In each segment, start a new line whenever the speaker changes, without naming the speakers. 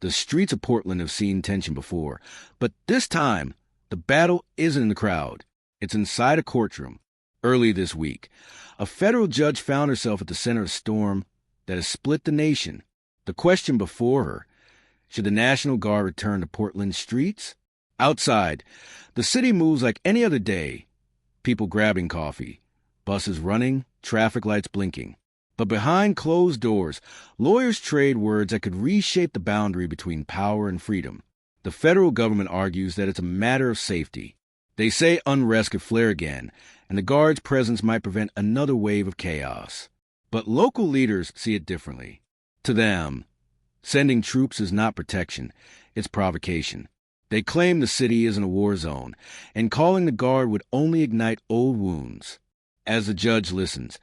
The streets of Portland have seen tension before, but this time, the battle isn't in the crowd. It's inside a courtroom. Early this week, a federal judge found herself at the center of a storm that has split the nation. The question before her: should the National Guard return to Portland's streets? Outside, the city moves like any other day. People grabbing coffee, buses running, traffic lights blinking. But behind closed doors, lawyers trade words that could reshape the boundary between power and freedom. The federal government argues that it's a matter of safety. They say unrest could flare again, and the Guard's presence might prevent another wave of chaos. But local leaders see it differently. To them, sending troops is not protection, it's provocation. They claim the city isn't a war zone, and calling the Guard would only ignite old wounds. As the judge listens,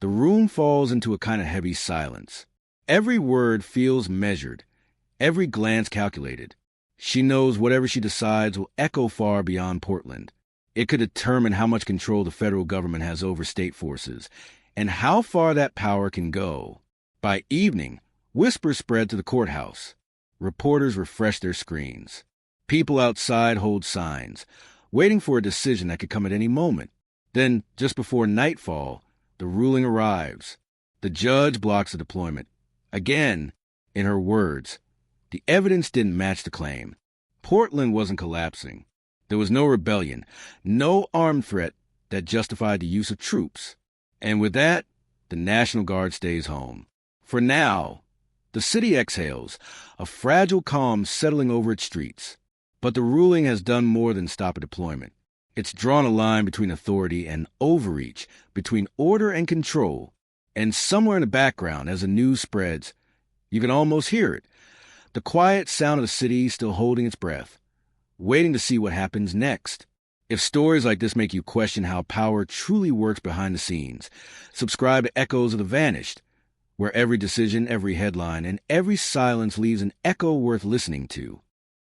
the room falls into a kind of heavy silence. Every word feels measured, every glance calculated. She knows whatever she decides will echo far beyond Portland. It could determine how much control the federal government has over state forces, and how far that power can go. By evening, whispers spread to the courthouse. Reporters refresh their screens. People outside hold signs, waiting for a decision that could come at any moment. Then, just before nightfall, the ruling arrives. The judge blocks the deployment. Again, in her words, the evidence didn't match the claim. Portland wasn't collapsing. There was no rebellion, no armed threat that justified the use of troops. And with that, the National Guard stays home. For now, the city exhales, a fragile calm settling over its streets. But the ruling has done more than stop a deployment. It's drawn a line between authority and overreach, between order and control. And somewhere in the background, as the news spreads, you can almost hear it. The quiet sound of the city still holding its breath, waiting to see what happens next. If stories like this make you question how power truly works behind the scenes, subscribe to Echoes of the Vanished, where every decision, every headline, and every silence leaves an echo worth listening to.